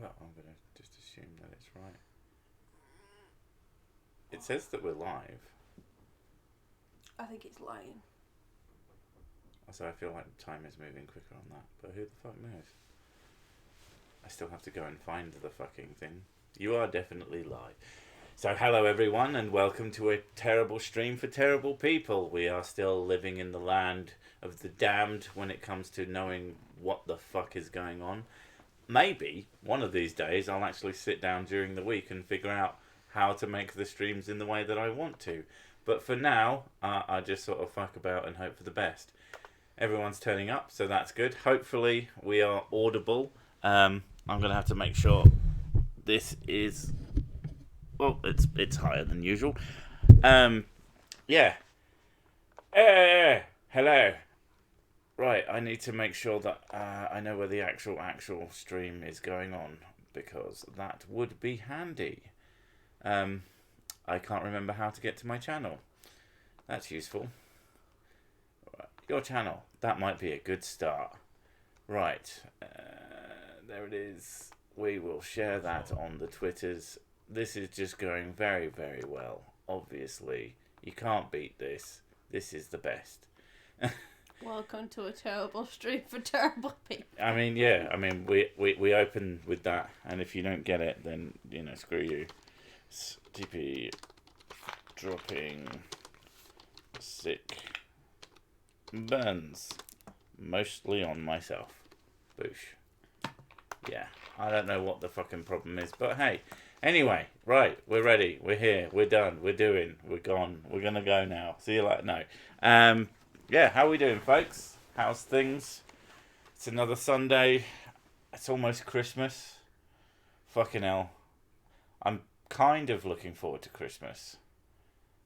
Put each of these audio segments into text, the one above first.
Well, I'm going to just assume that it's right. It says that we're live. I think it's lying. Also, I feel like time is moving quicker on that. But who the fuck knows? I still have to go and find the fucking thing. You are definitely live. So hello everyone and welcome to a terrible stream for terrible people. We are still living in the land of the damned when it comes to knowing what the fuck is going on. Maybe one of these days I'll actually sit down during the week and figure out how to make the streams in the way that I want to. But for now, I just sort of fuck about and hope for the best. Everyone's turning up, so that's good. Hopefully we are audible. I'm going to have to make sure this is... Well, it's higher than usual. Yeah. Hello. Right, I need to make sure that I know where the actual stream is going on, because that would be handy. I can't remember how to get to my channel. That's useful. Right, your channel. That might be a good start. Right. There it is. We will share that on the Twitters. This is just going very, very well. Obviously, you can't beat this. This is the best. Welcome to a terrible stream for terrible people. I mean, yeah. I mean, we open with that, and if you don't get it, then, you know, screw you. TP dropping sick burns mostly on myself. Boosh. Yeah, I don't know what the fucking problem is, but hey. Anyway, right, we're ready. We're here. We're done. We're doing. We're gone. We're gonna go now. See you later. No. Yeah, how are we doing, folks? How's things? It's another Sunday. It's almost Christmas. Fucking hell. I'm kind of looking forward to Christmas.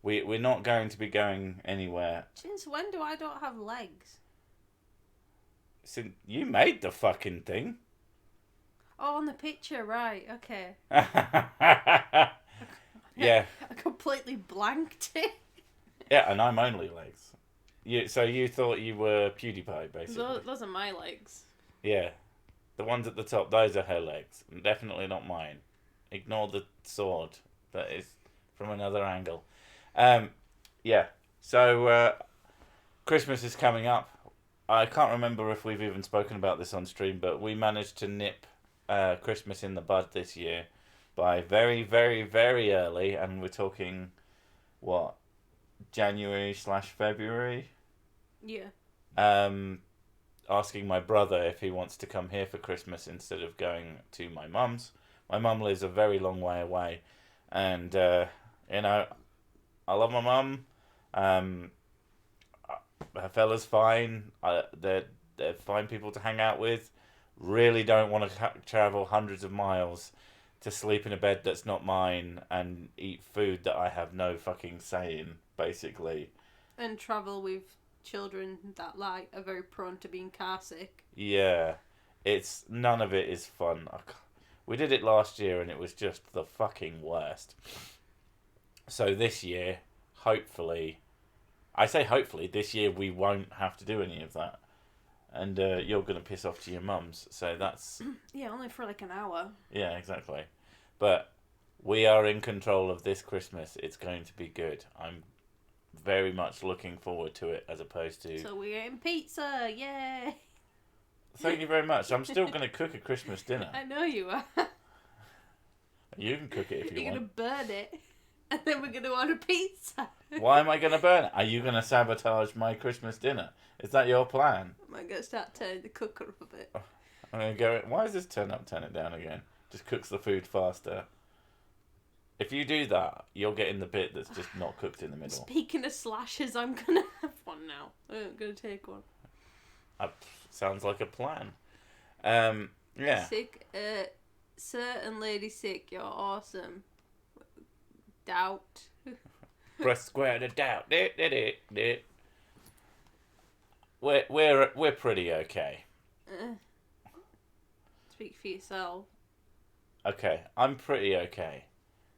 We're not going to be going anywhere. Since when do I don't have legs? Since you made the fucking thing. Oh, on the picture, right, okay. Yeah. I completely blanked it. Yeah, and I'm only legs. So you thought you were PewDiePie, basically. Those are my legs. Yeah. The ones at the top, those are her legs. Definitely not mine. Ignore the sword. That is from another angle. Yeah. So, Christmas is coming up. I can't remember if we've even spoken about this on stream, but we managed to nip Christmas in the bud this year by very, very, very early, and we're talking, what, January/February? Yeah. Asking my brother if he wants to come here for Christmas instead of going to my mum's. My mum lives a very long way away, and you know, I love my mum. Her fella's fine. They're fine people to hang out with. Really don't want to travel hundreds of miles to sleep in a bed that's not mine and eat food that I have no fucking say in, basically. And travel with children that are very prone to being car sick. Yeah, none of it is fun. We did it last year and it was just the fucking worst. So this year, hopefully, I say hopefully, this year we won't have to do any of that. And you're going to piss off to your mums, so that's... Yeah, only for like an hour. Yeah, exactly. But we are in control of this Christmas. It's going to be good. I'm very much looking forward to it, as opposed to... So we're getting pizza, yay! Thank you very much. I'm still going to cook a Christmas dinner. I know you are. You can cook it if you You're want. going to burn it, and then we're going to order pizza. Why am I going to burn it? Are you going to sabotage my Christmas dinner? Is that your plan? I'm going to start turning the cooker up a bit. I'm going to go... Why does this turn up, turn it down again? Just cooks the food faster. If you do that, you'll get in the bit that's just not cooked in the middle. Speaking of slashes, I'm going to have one now. I'm going to take one. Sounds like a plan. Yeah. Sick. Certain lady sick, you're awesome. Doubt. Press square to doubt. We're pretty okay. Speak for yourself. Okay, I'm pretty okay.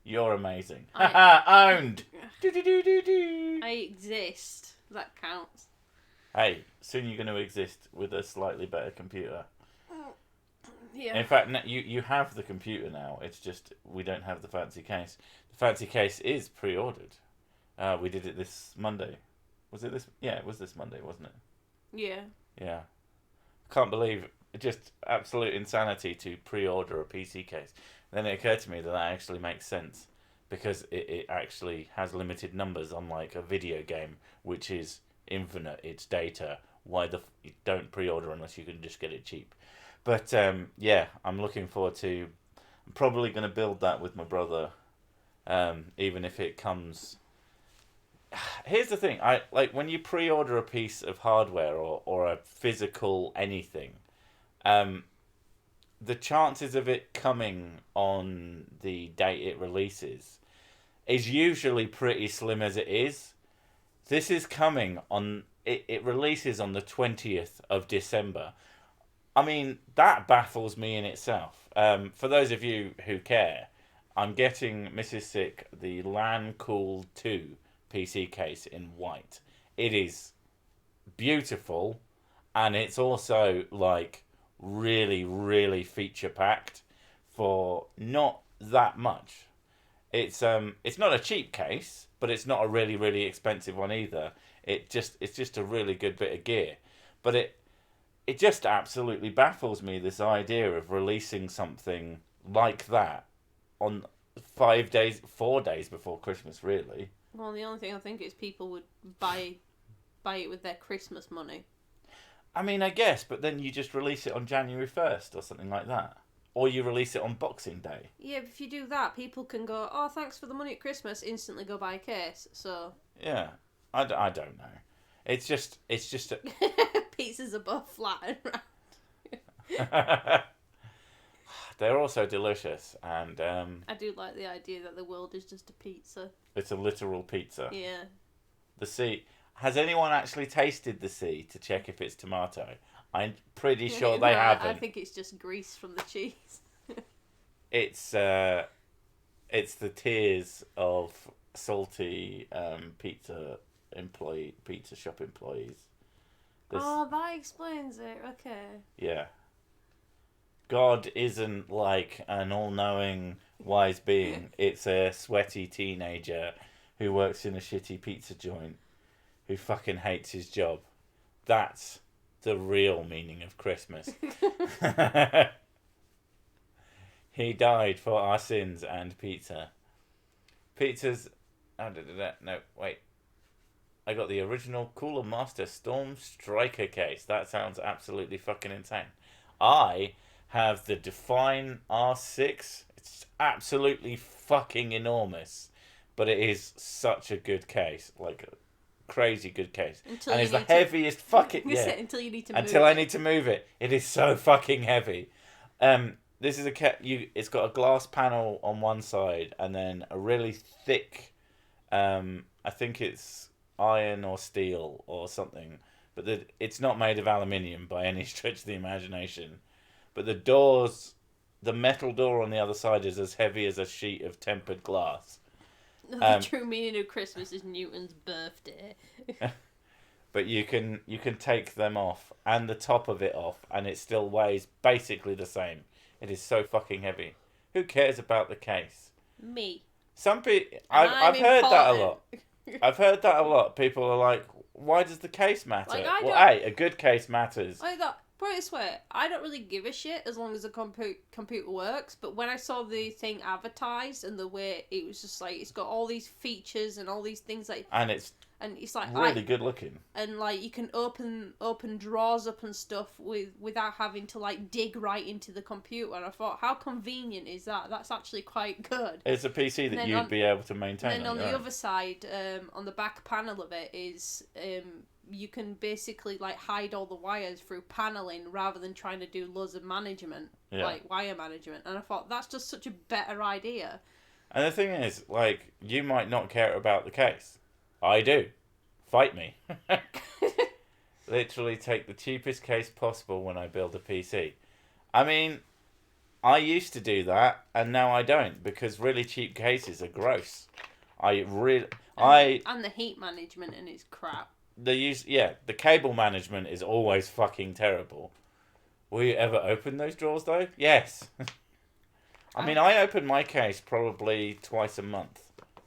You're amazing. Haha, owned. I exist. That counts. Hey, soon you're going to exist with a slightly better computer. Yeah. In fact, you have the computer now. It's just we don't have the fancy case. The fancy case is pre-ordered. We did it this Monday. Was it this? Yeah, it was this Monday, wasn't it? Yeah. Yeah. Can't believe just absolute insanity to pre-order a PC case. Then it occurred to me that actually makes sense because it actually has limited numbers, unlike a video game, which is infinite. It's data. Why you don't pre-order unless you can just get it cheap? But yeah, I'm looking forward to. I'm probably going to build that with my brother, even if it comes. Here's the thing: I like when you pre-order a piece of hardware or a physical anything. The chances of it coming on the date it releases is usually pretty slim as it is. This is coming on. It releases on the 20th of December. I mean, that baffles me in itself. For those of you who care, I'm getting Mrs. Sick the LAN Cool 2 PC case in white. It is beautiful, and it's also like really, really feature packed for not that much. It's not a cheap case, but it's not a really, really expensive one either. It's just a really good bit of gear, but it just absolutely baffles me, this idea of releasing something like that on 4 days before Christmas, really. Well, the only thing I think is people would buy it with their Christmas money. I mean, I guess, but then you just release it on January 1st or something like that. Or you release it on Boxing Day. Yeah, but if you do that, people can go, oh, thanks for the money at Christmas, instantly go buy a case, so... Yeah, I don't know. It's just a... Pizzas are both flat and round. They're also delicious, and I do like the idea that the world is just a pizza. it's a literal pizza. Yeah. The C. Has anyone actually tasted the C to check if it's tomato? I'm pretty sure they haven't. I think it's just grease from the cheese. It's the tears of salty pizza shop employees. Oh, that explains it. Okay. Yeah. God isn't like an all-knowing, wise being. It's a sweaty teenager who works in a shitty pizza joint who fucking hates his job. That's the real meaning of Christmas. He died for our sins and pizza. Pizza's... Oh, no, wait. I got the original Cooler Master Storm Striker case. That sounds absolutely fucking insane. I have the Define R6. It's absolutely fucking enormous. But it is such a good case. Like a crazy good case. And it's the heaviest fucking... Yeah. Until you need to move Until I need to move it. It is so fucking heavy. This is it's got a glass panel on one side and then a really thick... I think it's iron or steel or something. But it's not made of aluminium by any stretch of the imagination. But the metal door on the other side is as heavy as a sheet of tempered glass. The true meaning of Christmas is Newton's birthday. But you can take them off and the top of it off, and it still weighs basically the same. It is so fucking heavy. Who cares about the case? Me. Some people, I've heard that a lot. I've heard that a lot. People are like, "Why does the case matter?" Like, a good case matters. Put it this way, I don't really give a shit as long as the computer works, but when I saw the thing advertised and the way it was just like, it's got all these features and all these things like... And it's like... really good looking. And like, you can open drawers up and stuff without having to like dig right into the computer, and I thought, how convenient is that? That's actually quite good. It's a PC that you'd be able to maintain. And then on the other side, on the back panel of it is... you can basically like hide all the wires through paneling rather than trying to do loads of management, like wire management. And I thought that's just such a better idea. And the thing is, like, you might not care about the case. I do. Fight me. Literally take the cheapest case possible when I build a PC. I mean, I used to do that, and now I don't, because really cheap cases are gross. And the heat management and it's crap. The cable management is always fucking terrible. Will you ever open those drawers though? Yes. I mean, I open my case probably twice a month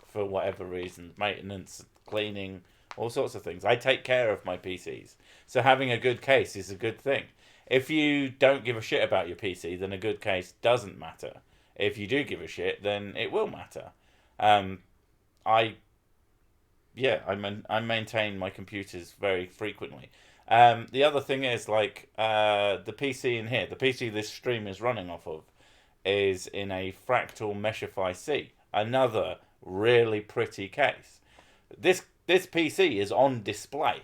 for whatever reason, maintenance, cleaning, all sorts of things. I take care of my PCs. So having a good case is a good thing. If you don't give a shit about your PC, then a good case doesn't matter. If you do give a shit, then it will matter. I maintain my computers very frequently. The other thing is the PC in here, the PC this stream is running off of, is in a Fractal Meshify C. Another really pretty case. This PC is on display.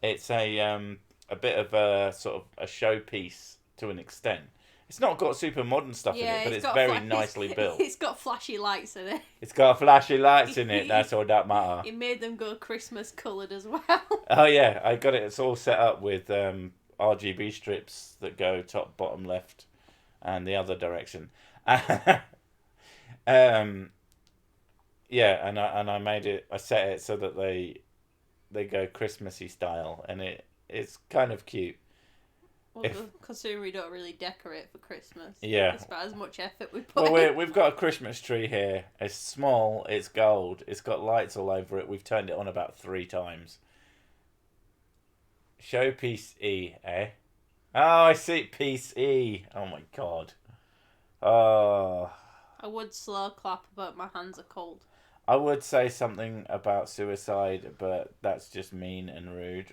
It's a bit of a sort of a showpiece to an extent. It's not got super modern stuff in it, but it's very nicely built. It's got flashy lights in it. It's got flashy lights in it. That's all that matter. It made them go Christmas coloured as well. Oh yeah, I got it. It's all set up with RGB strips that go top, bottom, left, and the other direction. Yeah, and I made it. I set it so that they go Christmassy style, and it's kind of cute. Well, considering we don't really decorate for Christmas. Yeah. It's about as much effort we put in. Well, we've got a Christmas tree here. It's small, it's gold, it's got lights all over it. We've turned it on about 3 times. Showpiece E, eh? Oh, I see, piece E. Oh my god. Oh. I would slow clap, but my hands are cold. I would say something about suicide, but that's just mean and rude.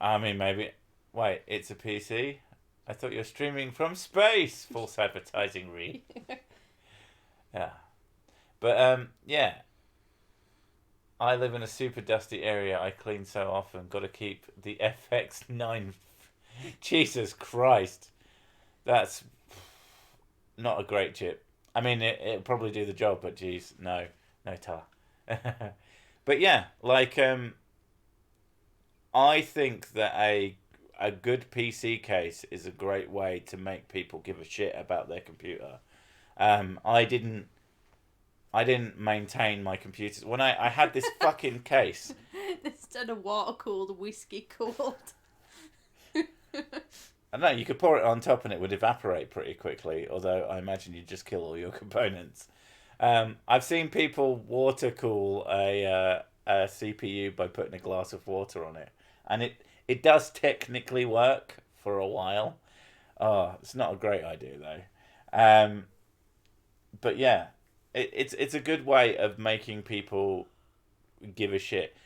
I mean, maybe... Wait, it's a PC? I thought you were streaming from space! False advertising, Reed. Yeah. But, yeah. I live in a super dusty area. I clean so often. Got to keep the FX9... Jesus Christ. That's not a great chip. I mean, it'll probably do the job, but geez, no. No tar. But yeah, I think that a good PC case is a great way to make people give a shit about their computer. I didn't maintain my computers when I had this fucking case. Instead of water cooled, whiskey cooled. I don't know. You could pour it on top and it would evaporate pretty quickly. Although I imagine you'd just kill all your components. I've seen people water cool a CPU by putting a glass of water on it. And it does technically work for a while. Oh, it's not a great idea though. But yeah, it's a good way of making people give a shit.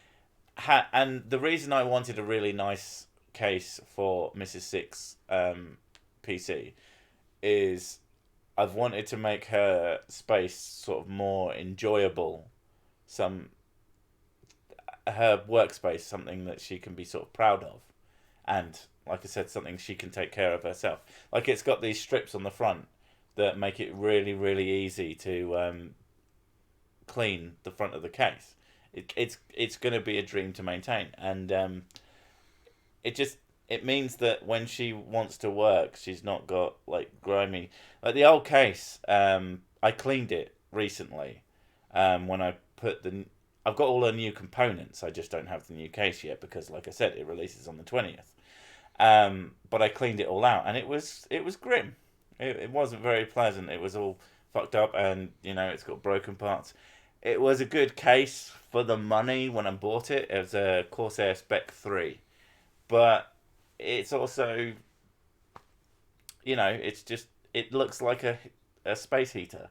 And the reason I wanted a really nice case for Mrs. Six PC is I've wanted to make her space sort of more enjoyable. Her workspace, something that she can be sort of proud of, and like I said, something she can take care of herself. Like it's got these strips on the front that make it really, really easy to clean the front of the case. It's going to be a dream to maintain, and it means that when she wants to work, she's not got like grimy, like the old case. I cleaned it recently when I put I've got all the new components. I just don't have the new case yet because, like I said, it releases on the 20th. But I cleaned it all out, and it was grim. It wasn't very pleasant. It was all fucked up, and it's got broken parts. It was a good case for the money when I bought it. It was a Corsair Spec 3, but it's also, it looks like a space heater.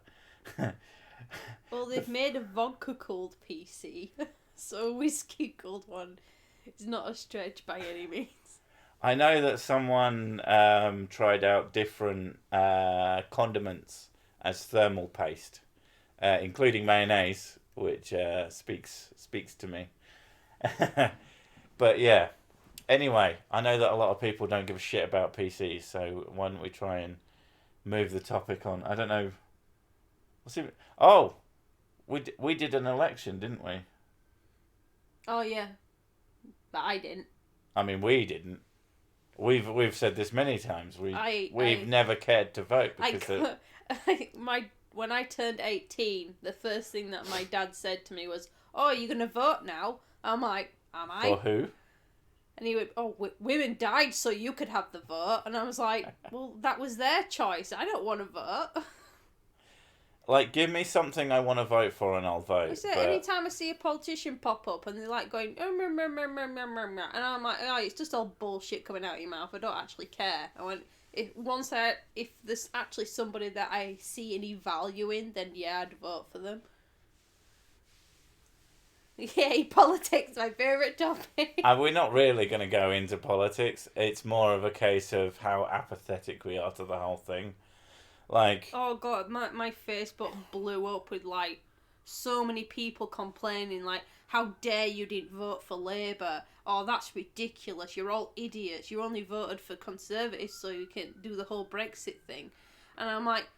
Well, they've made a vodka cooled PC, so a whiskey cooled one is not a stretch by any means. I know that someone tried out different condiments as thermal paste, including mayonnaise, which speaks to me. But yeah, anyway, I know that a lot of people don't give a shit about PCs, so why don't we try and move the topic on? I don't know. Oh, we did an election, didn't we? Oh yeah, but I didn't. I mean, we didn't. We've said this many times. We've never cared to vote because when I turned 18, the first thing that my dad said to me was, "Oh, you're gonna vote now?" I'm like, "Am I?" For who? And he went, "Oh, women died so you could have the vote." And I was like, "Well, that was their choice. I don't want to vote." Like, give me something I want to vote for and I'll vote. So anytime I see a politician pop up and they're like going, and I'm like, oh, it's just all bullshit coming out of your mouth. I don't actually care. I went, if there's actually somebody that I see any value in, then yeah, I'd vote for them. Yay, politics, my favourite topic. We're not really going to go into politics. It's more of a case of how apathetic we are to the whole thing. Like, oh god, my Facebook blew up with like so many people complaining like, how dare you didn't vote for Labour? Oh, that's ridiculous. You're all idiots. You only voted for Conservatives so you can do the whole Brexit thing. And I'm like,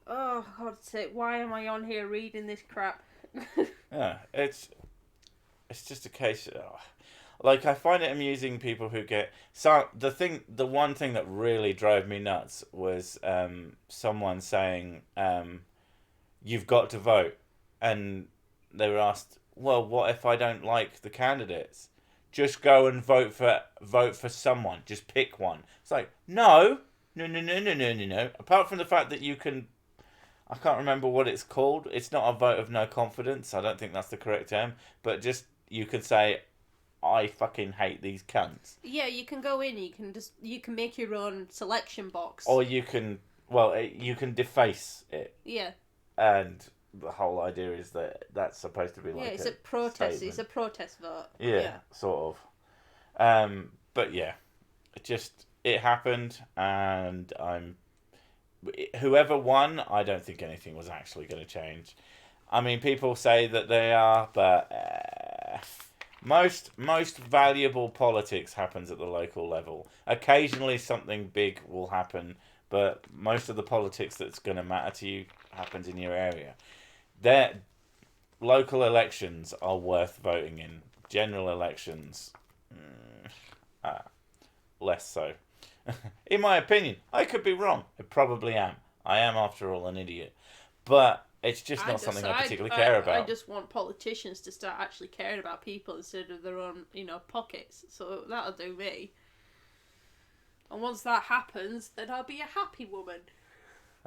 oh God's sake, why am I on here reading this crap? yeah, it's just a case of, like, I find it amusing people who get... So, the one thing that really drove me nuts was someone saying, you've got to vote. And they were asked, well, what if I don't like the candidates? Just go and vote for someone. Just pick one. It's like, no. Apart from the fact that you can... I can't remember what it's called. It's not a vote of no confidence. I don't think that's the correct term. But just, you could say... I fucking hate these cunts. Yeah, you can go in. You can make your own selection box. Or you can deface it. Yeah. And the whole idea is that that's supposed to be like it's a protest. Statement. It's a protest vote. Yeah, sort of. But yeah, it happened, and whoever won, I don't think anything was actually going to change. I mean, people say that they are, but. Most valuable politics happens at the local level. Occasionally something big will happen, but most of the politics that's going to matter to you happens in your area. Local elections are worth voting in. General elections, less so. In my opinion, I could be wrong. I probably am. I am, after all, an idiot. But... it's just not something I particularly care about. I just want politicians to start actually caring about people instead of their own, pockets. So that'll do me. And once that happens, then I'll be a happy woman.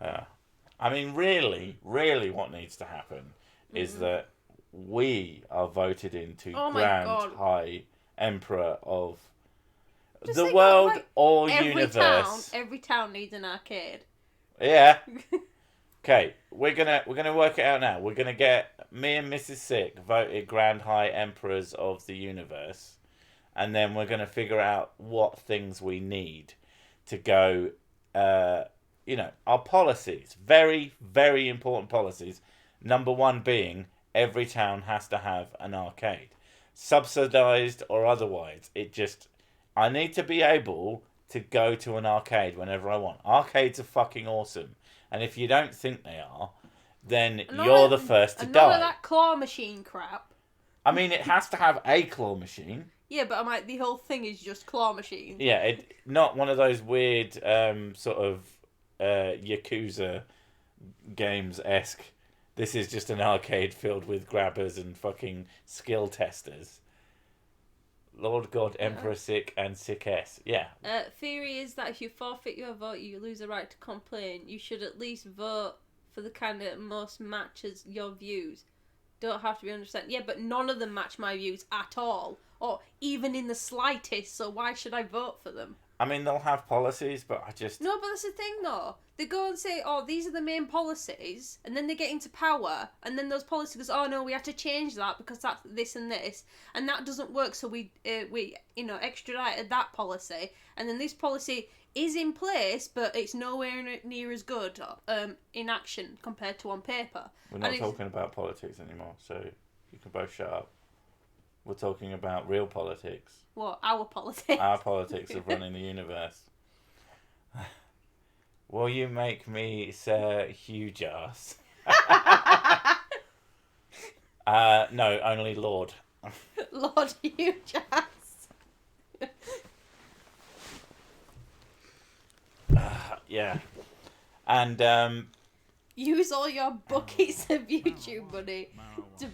I mean, really what needs to happen is that we are voted into Grand High Emperor of the world or universe. Every town needs an arcade. Yeah. Okay, we're gonna work it out now. We're gonna get me and Mrs. Sick voted Grand High Emperors of the universe, and then we're gonna figure out what things we need to go. Our policies, very, very important policies. Number one being every town has to have an arcade, subsidized or otherwise. I need to be able to go to an arcade whenever I want. Arcades are fucking awesome. And if you don't think they are, then you're the first to die. None of that claw machine crap. I mean, it has to have a claw machine. Yeah, but I'm like, the whole thing is just claw machine. Yeah, not one of those weird sort of Yakuza games-esque. This is just an arcade filled with grabbers and fucking skill testers. Lord God, Emperor Sick and Sick S. Yeah. Theory is that if you forfeit your vote, you lose the right to complain. You should at least vote for the candidate that most matches your views. Don't have to be 100%. Yeah, but none of them match my views at all. Or even in the slightest, so why should I vote for them? I mean, they'll have policies, but No, but that's the thing, though. They go and say, oh, these are the main policies, and then they get into power, and then those policies goes, oh, no, we have to change that because that's this and this, and that doesn't work, so we extradited that policy, and then this policy is in place, but it's nowhere near as good in action compared to on paper. We're not talking about politics anymore, so you can both shut up. We're talking about real politics. What? Our politics? Our politics of running the universe. Will you make me Sir Huge Ass? No, only Lord. Lord Huge Ass. Yeah. And, use all your buckets of YouTube money to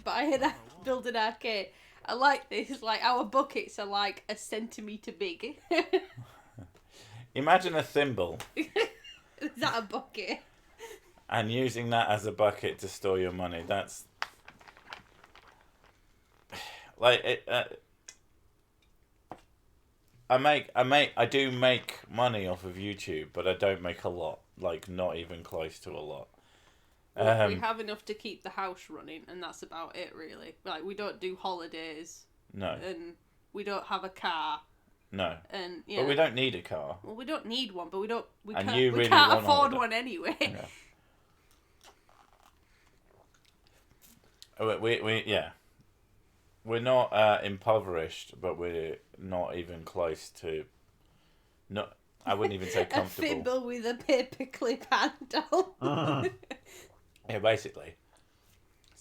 build an arcade. I like this. Like, our buckets are like a centimetre big. Imagine a thimble. Is that a bucket? And using that as a bucket to store your money. That's... Like, I do make money off of YouTube, but I don't make a lot. Like, not even close to a lot. We have enough to keep the house running, and that's about it, really. Like, we don't do holidays. No. And we don't have a car. No. And But we don't need a car. Well, we don't need one, but we and can't, you really can't want afford one anyway. Yeah. Yeah. We're not impoverished, but we're not even close to... No, I wouldn't even say comfortable. A thimble with a paperclip handle. Yeah, basically.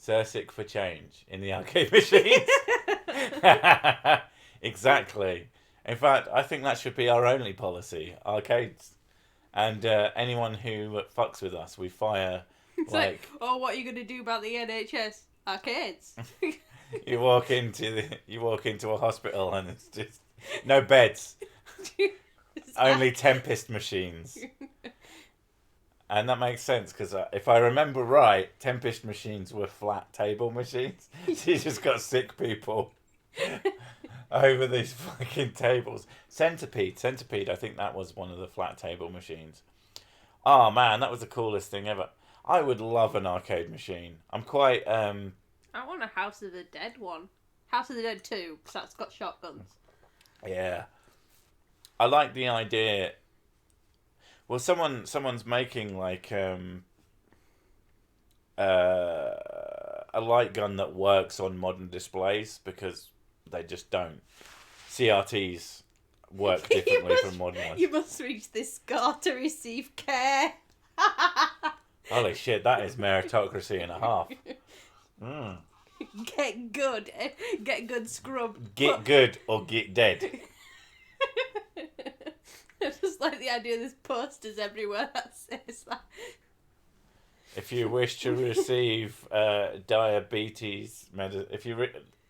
Sursic for change in the arcade machines. Exactly. In fact, I think that should be our only policy. Arcades. And anyone who fucks with us, we fire. It's like, oh, what are you going to do about the NHS? Arcades. You walk into a hospital and it's just no beds. Only Tempest machines. And that makes sense, because if I remember right, Tempest machines were flat table machines. So you just got sick people over these fucking tables. Centipede, I think that was one of the flat table machines. Oh man, that was the coolest thing ever. I would love an arcade machine. I'm quite... I want a House of the Dead one. House of the Dead 2, because that's got shotguns. Yeah. I like the idea... Well, someone's making like a light gun that works on modern displays, because they just don't. CRTs work differently from modern ones. You must reach this scar to receive care. Holy shit, that is meritocracy and a half. Mm. Get good scrub. Get good or get dead. I just like the idea there's posters everywhere that says that. If you wish to receive diabetes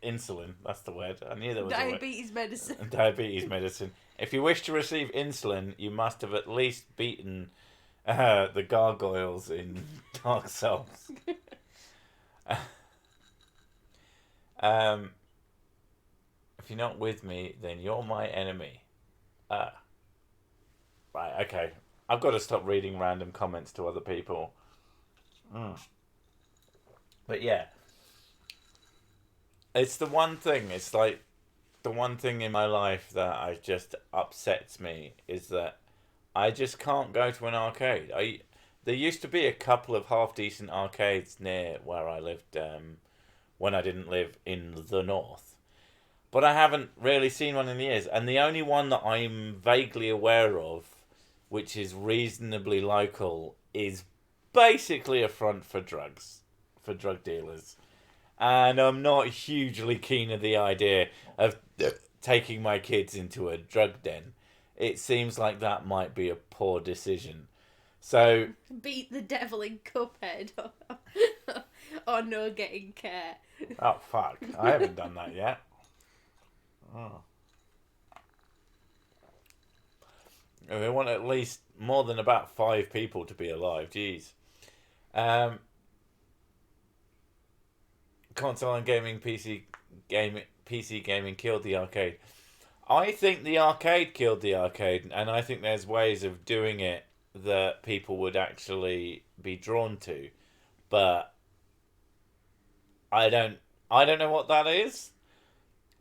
insulin, that's the word. I knew there was diabetes medicine. Diabetes medicine. If you wish to receive insulin, you must have at least beaten the gargoyles in Dark Souls. If you're not with me, then you're my enemy. Right, okay. I've got to stop reading random comments to other people. But yeah. It's the one thing, it's like the one thing in my life that just upsets me is that I just can't go to an arcade. There used to be a couple of half-decent arcades near where I lived when I didn't live in the north. But I haven't really seen one in years. And the only one that I'm vaguely aware of, which is reasonably local, is basically a front for drugs, for drug dealers. And I'm not hugely keen on the idea of taking my kids into a drug den. It seems like that might be a poor decision. So beat the devil in Cuphead or no getting care. Oh fuck! I haven't done that yet. Oh. We want at least more than about 5 people to be alive. Jeez. Console and gaming, PC gaming killed the arcade. I think the arcade killed the arcade, and I think there's ways of doing it that people would actually be drawn to, but I don't know what that is.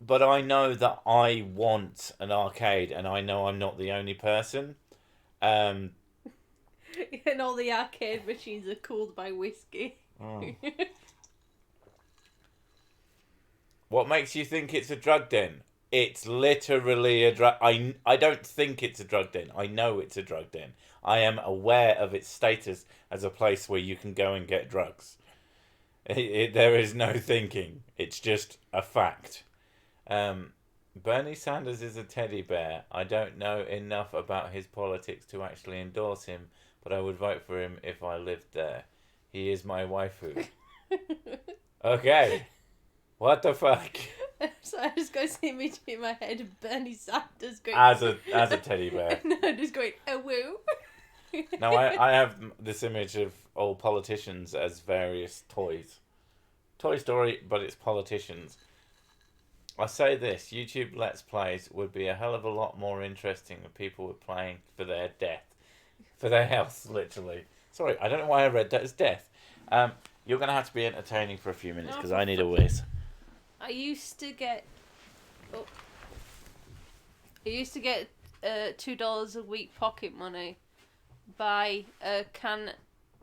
But I know that I want an arcade, and I know I'm not the only person. And all the arcade machines are cooled by whiskey. What makes you think it's a drug den? It's literally a drug... I don't think it's a drug den. I know it's a drug den. I am aware of its status as a place where you can go and get drugs. There is no thinking. It's just a fact. Bernie Sanders is a teddy bear. I don't know enough about his politics to actually endorse him, but I would vote for him if I lived there. He is my waifu. Okay. What the fuck? So I just got this image in my head of Bernie Sanders going... As a teddy bear. No, just going, oh, woo. No, I have this image of all politicians as various toys. Toy Story, but it's politicians. I say this, YouTube Let's Plays would be a hell of a lot more interesting if people were playing for their death. For their health, literally. Sorry, I don't know why I read that as death. You're going to have to be entertaining for a few minutes, because I need a whiz. I used to get... Oh. I used to get $2 a week pocket money, buy a can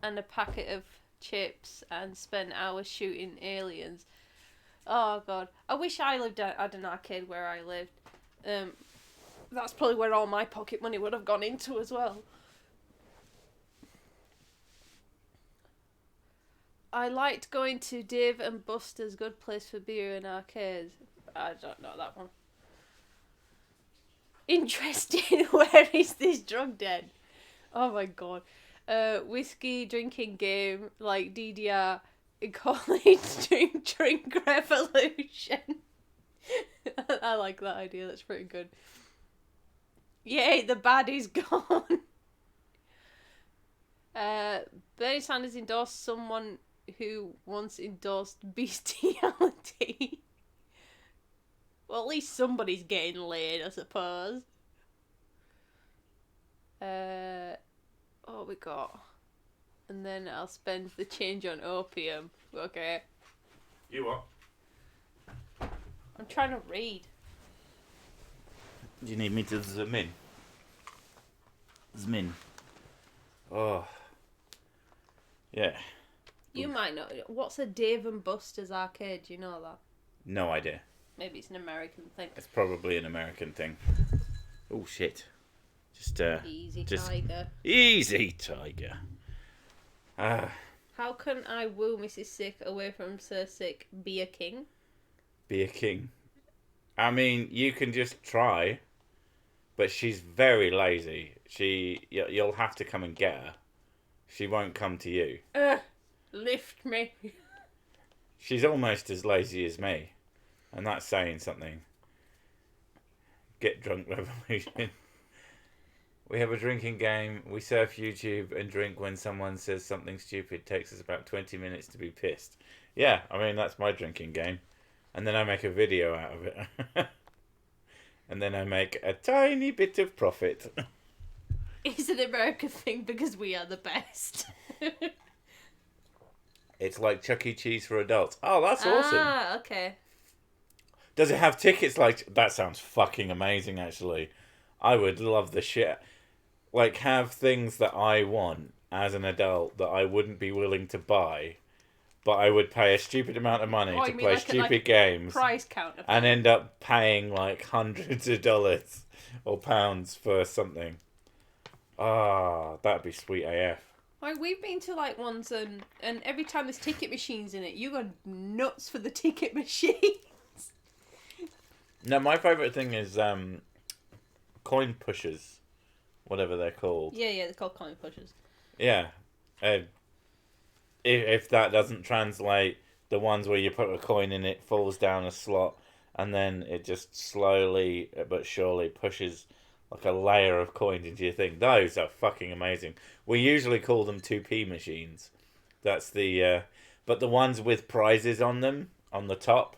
and a packet of chips, and spend hours shooting aliens. Oh god, I wish I lived at an arcade where I lived. That's probably where all my pocket money would have gone into as well. I liked going to Dave and Buster's, good place for beer and arcades. I don't know that one. Interesting. Where is this drug den? Oh my god. Whiskey drinking game like DDR in college. Drink revolution. I like that idea. That's pretty good. Yay, the baddie's gone. Bernie Sanders endorsed someone who once endorsed bestiality. Well, at least somebody's getting laid, I suppose. What we got? And then I'll spend the change on opium. Okay. You what? I'm trying to read. Do you need me to zoom in? Zoom in. Oh. Yeah. You might know. What's a Dave and Buster's arcade? Do you know that? No idea. Maybe it's an American thing. It's probably an American thing. Oh shit. Easy, just tiger. Easy, tiger. How can I woo Mrs. Sick away from Sir Sick? Be a king? Be a king. I mean, you can just try, but she's very lazy. You'll have to come and get her. She won't come to you. Lift me. She's almost as lazy as me, and that's saying something. Get drunk revolution. We have a drinking game. We surf YouTube and drink when someone says something stupid. Takes us about 20 minutes to be pissed. Yeah, I mean, that's my drinking game. And then I make a video out of it. And then I make a tiny bit of profit. It's an American thing because we are the best. It's like Chuck E. Cheese for adults. Oh, that's awesome. Ah, okay. Does it have tickets like... That sounds fucking amazing, actually. I would love the shit. Like, have things that I want as an adult that I wouldn't be willing to buy, but I would pay a stupid amount of money to play stupid games price counter and end up paying like hundreds of dollars or pounds for something. Ah, that'd be sweet AF. Like, we've been to like ones and every time there's ticket machines in it, you go nuts for the ticket machines. No, my favourite thing is coin pushers. Whatever they're called. Yeah, they're called coin pushers. Yeah. If that doesn't translate, the ones where you put a coin in, it falls down a slot, and then it just slowly but surely pushes like a layer of coins into your thing. Those are fucking amazing. We usually call them 2p machines. That's the... but the ones with prizes on them, on the top...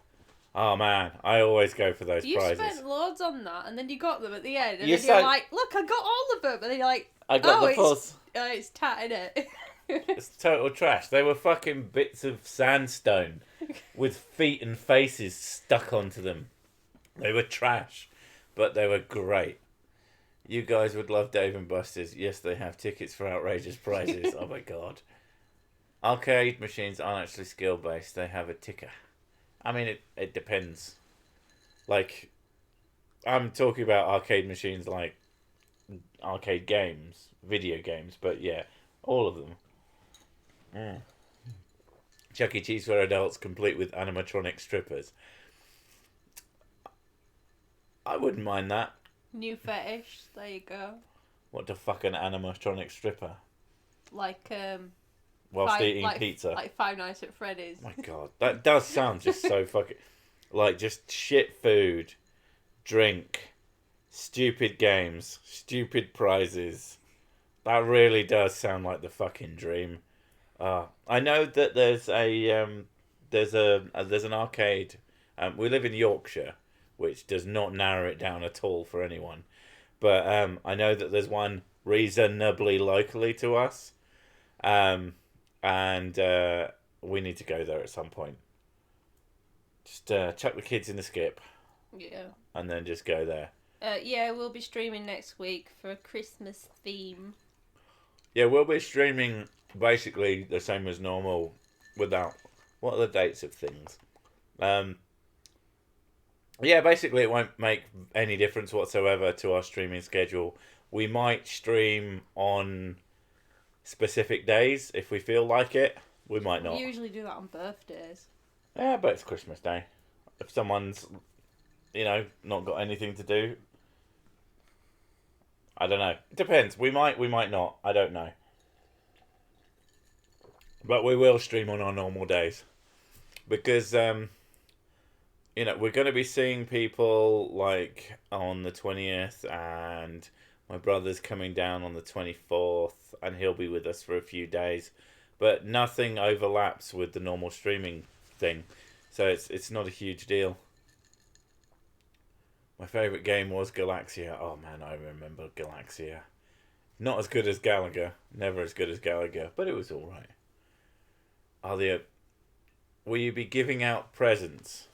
Oh man, I always go for those prizes. You spent loads on that, and then you got them at the end, and then you're like, "Look, I got all of them," and then you're like, "I got the fuss." It's tat, innit? It's total trash. They were fucking bits of sandstone with feet and faces stuck onto them. They were trash, but they were great. You guys would love Dave and Buster's. Yes, they have tickets for outrageous prizes. Oh my god. Arcade machines aren't actually skill based. They have a ticker. I mean, it depends. Like, I'm talking about arcade machines like arcade games, video games, but yeah, all of them. Chuck E. Cheese for adults, complete with animatronic strippers. I wouldn't mind that. New fetish, there you go. What the fuck, an animatronic stripper? Like, whilst eating pizza. Like Five Nights at Freddy's. My god, that does sound just so fucking... Like, just shit food, drink, stupid games, stupid prizes. That really does sound like the fucking dream. I know that there's an arcade. We live in Yorkshire, which does not narrow it down at all for anyone. But I know that there's one reasonably locally to us, and we need to go there at some point. Just chuck the kids in the skip. Yeah. And then just go there. Yeah, we'll be streaming next week for a Christmas theme. Yeah, we'll be streaming basically the same as normal without... What are the dates of things? Yeah, basically it won't make any difference whatsoever to our streaming schedule. We might stream on specific days if we feel like it. We might not. We usually do that on birthdays. Yeah, but it's Christmas Day. If someone's, not got anything to do, I don't know. It depends. We might not. I don't know. But we will stream on our normal days. Because, we're going to be seeing people, like, on the 20th, and my brother's coming down on the 24th, and he'll be with us for a few days. But nothing overlaps with the normal streaming thing. So it's not a huge deal. My favourite game was Galaxia. Oh man, I remember Galaxia. Not as good as Galaga. Never as good as Galaga, but it was alright. Will you be giving out presents?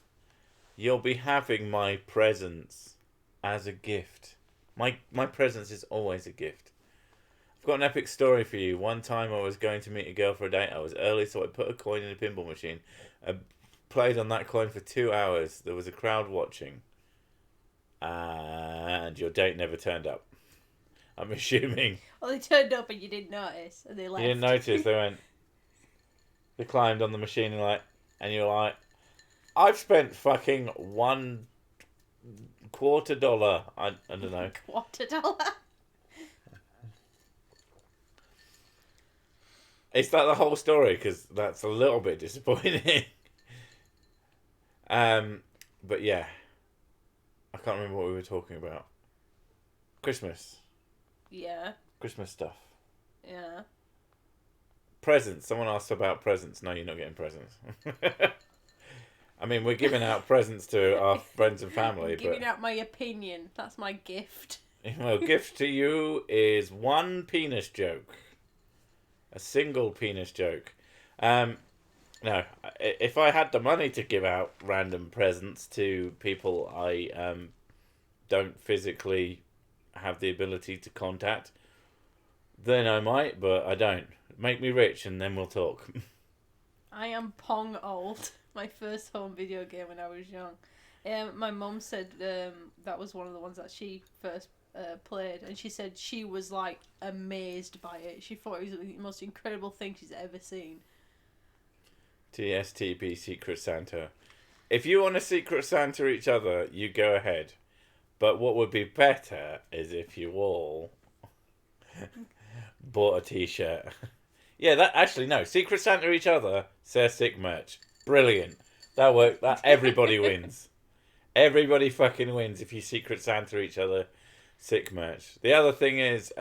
You'll be having my presents as a gift. My presents is always a gift. I've got an epic story for you. One time I was going to meet a girl for a date. I was early, so I put a coin in a pinball machine. I played on that coin for 2 hours. There was a crowd watching. And your date never turned up. I'm assuming. Well, they turned up and you didn't notice, and they left. You didn't notice. They climbed on the machine and you're like, I've spent fucking $1 quarter dollar. I don't know. $1 quarter. Is that the whole story? Because that's a little bit disappointing. But yeah. I can't remember what we were talking about. Christmas. Yeah. Christmas stuff. Yeah. Presents. Someone asked about presents. No, you're not getting presents. I mean, we're giving out presents to our friends and family. Giving out my opinion. That's my gift. Well, gift to you is one penis joke. A single penis joke. No, if I had the money to give out random presents to people I don't physically have the ability to contact, then I might, but I don't. Make me rich and then we'll talk. I am Pong old. My first home video game when I was young. My mum said that was one of the ones that she first played, and she said she was like amazed by it. She thought it was the most incredible thing she's ever seen. TSTP Secret Santa. If you want to Secret Santa each other, you go ahead. But what would be better is if you all bought a t-shirt. Yeah, that actually no. Secret Santa each other, Sir Sick merch. Brilliant. That worked. That everybody wins. Everybody fucking wins if you Secret Santa each other Sick merch. The other thing is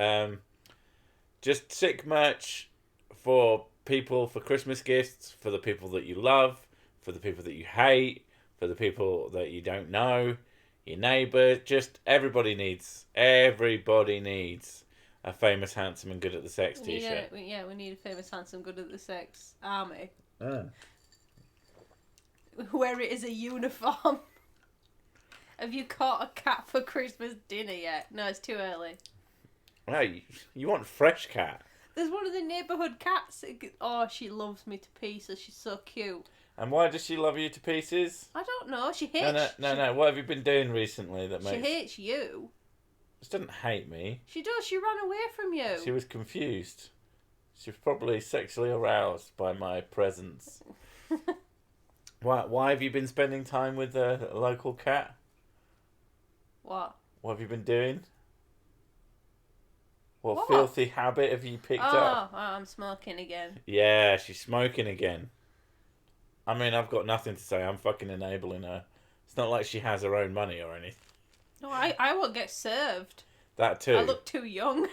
just Sick merch for people, for Christmas gifts, for the people that you love, for the people that you hate, for the people that you don't know, your neighbour. Just everybody needs a famous, handsome and good at the sex t-shirt. We need a famous, handsome, good at the sex army. Ah. Wear it as a uniform. Have you caught a cat for Christmas dinner yet? No, it's too early. No, you want fresh cat. There's one of the neighbourhood cats. Oh, she loves me to pieces. She's so cute. And why does she love you to pieces? I don't know. She hates... No. What have you been doing recently that makes... She hates you. She doesn't hate me. She does. She ran away from you. She was confused. She was probably sexually aroused by my presence. Why have you been spending time with a local cat? What? What have you been doing? What filthy habit have you picked up? Oh, I'm smoking again. Yeah, she's smoking again. I mean, I've got nothing to say. I'm fucking enabling her. It's not like she has her own money or anything. No, I won't get served. That too. I look too young.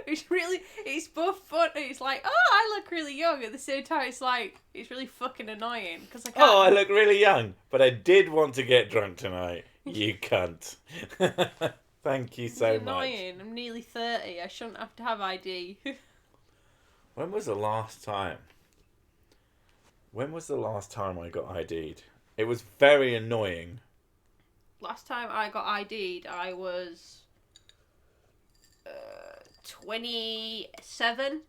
It's both fun. It's like, oh, I look really young. At the same time, it's like, it's really fucking annoying. Because I can't... Oh, I look really young, but I did want to get drunk tonight. You cunt. Thank you so it's much. annoying. I'm nearly 30. I shouldn't have to have ID. When was the last time? When was the last time I got ID'd? It was very annoying. Last time I got ID'd, I was 27,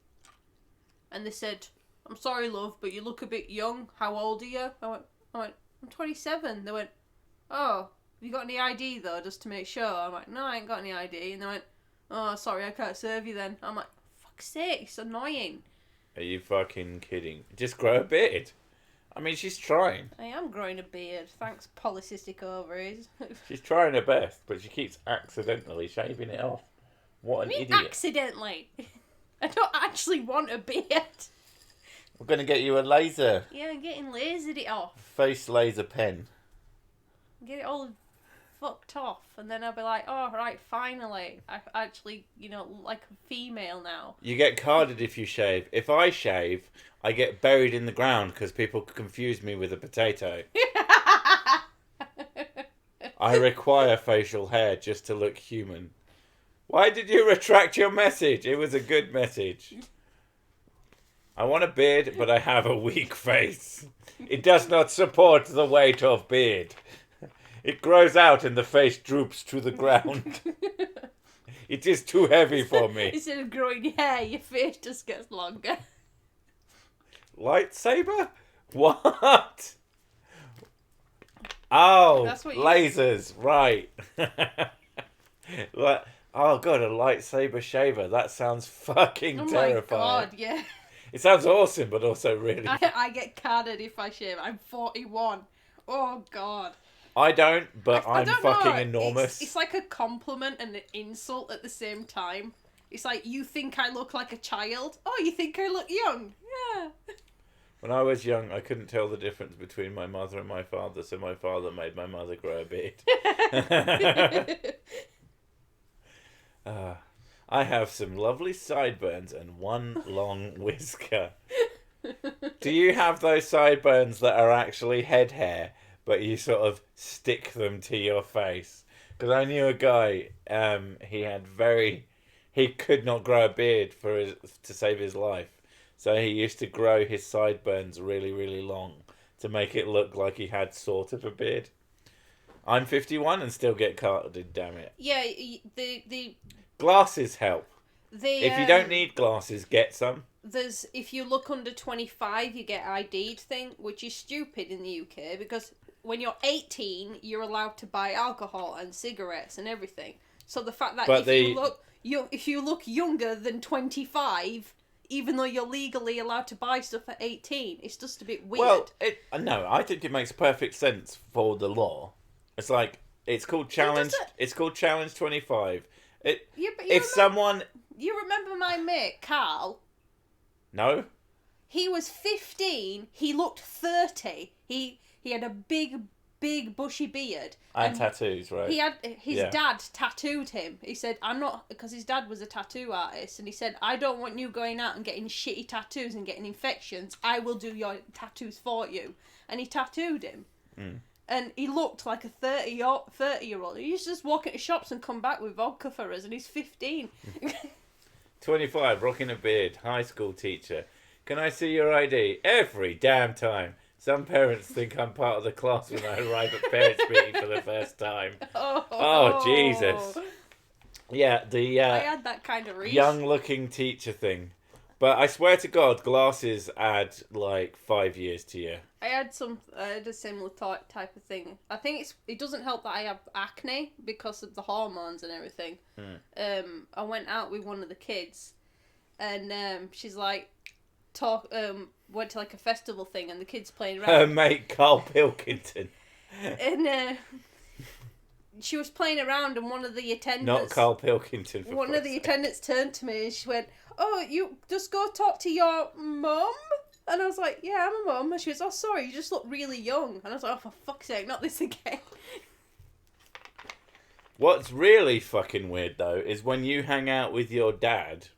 and they said, "I'm sorry, love, but you look a bit young. How old are you?" I went, "I'm 27." They went, "Oh, have you got any ID though, just to make sure?" I'm like, "No, I ain't got any ID." And they went, "Oh, sorry, I can't serve you then." I'm like, "Fuck's sake, it's annoying." Are you fucking kidding? Just grow a beard. I mean, she's trying. I am growing a beard, thanks polycystic ovaries. She's trying her best, but she keeps accidentally shaving it off. What an idiot. Accidentally? I don't actually want a beard. We're going to get you a laser. Yeah, I'm getting lasered it off. Face laser pen. Get it all fucked off, and then I'll be like, oh, right, finally. I actually, like a female now. You get carded if you shave. If I shave, I get buried in the ground because people confuse me with a potato. I require facial hair just to look human. Why did you retract your message? It was a good message. I want a beard, but I have a weak face. It does not support the weight of beard. It grows out and the face droops to the ground. It is too heavy for me. Instead of growing hair, your face just gets longer. Lightsaber? What? Oh, That's what lasers, right. Oh god, a lightsaber shaver. That sounds fucking terrifying. Oh my god, yeah. It sounds awesome, but also really... I get carded if I shave. I'm 41. Oh god. I don't, but I'm don't fucking know. enormous. It's like a compliment and an insult at the same time. It's like, you think I look like a child? Oh, you think I look young? Yeah. When I was young, I couldn't tell the difference between my mother and my father, so my father made my mother grow a beard. I have some lovely sideburns and one long whisker. Do you have those sideburns that are actually head hair, but you sort of stick them to your face? Because I knew a guy, he could not grow a beard to save his life. So he used to grow his sideburns really, really long to make it look like he had sort of a beard. I'm 51 and still get carded, damn it. Yeah, the Glasses help. If you don't need glasses, get some. If you look under 25, you get ID'd thing, which is stupid in the UK because when you're 18, you're allowed to buy alcohol and cigarettes and everything. So the fact that if you look younger than 25, even though you're legally allowed to buy stuff at 18, it's just a bit weird. Well, no, I think it makes perfect sense for the law. It's like it's called challenge. It's called challenge 25. You remember my mate Carl? No. He was 15. He looked 30. He had a big bushy beard and tattoos, right? He had his dad tattooed him. He said, "I'm not," because his dad was a tattoo artist, and he said, "I don't want you going out and getting shitty tattoos and getting infections. I will do your tattoos for you." And he tattooed him. Mm. And he looked like a 30-year-old. He used to just walk into shops and come back with vodka for us, and he's 15. 25, rocking a beard, high school teacher. Can I see your ID? Every damn time. Some parents think I'm part of the class when I arrive at parents' meeting for the first time. Oh, Jesus. Yeah, I had that kind of reason. Young-looking teacher thing. But I swear to God, glasses add like 5 years to you. I had a similar type of thing. I think it doesn't help that I have acne because of the hormones and everything. I went out with one of the kids, and she's like, went to like a festival thing, and the kids playing around. Her mate Carl Pilkington. And she was playing around, and one of the attendants. Not Carl Pilkington. One of the attendants turned to me, and she went, "Oh, you just go talk to your mum." And I was like, yeah, I'm a mum. And she was, oh, sorry, you just look really young. And I was like, oh, for fuck's sake, not this again. What's really fucking weird, though, is when you hang out with your dad,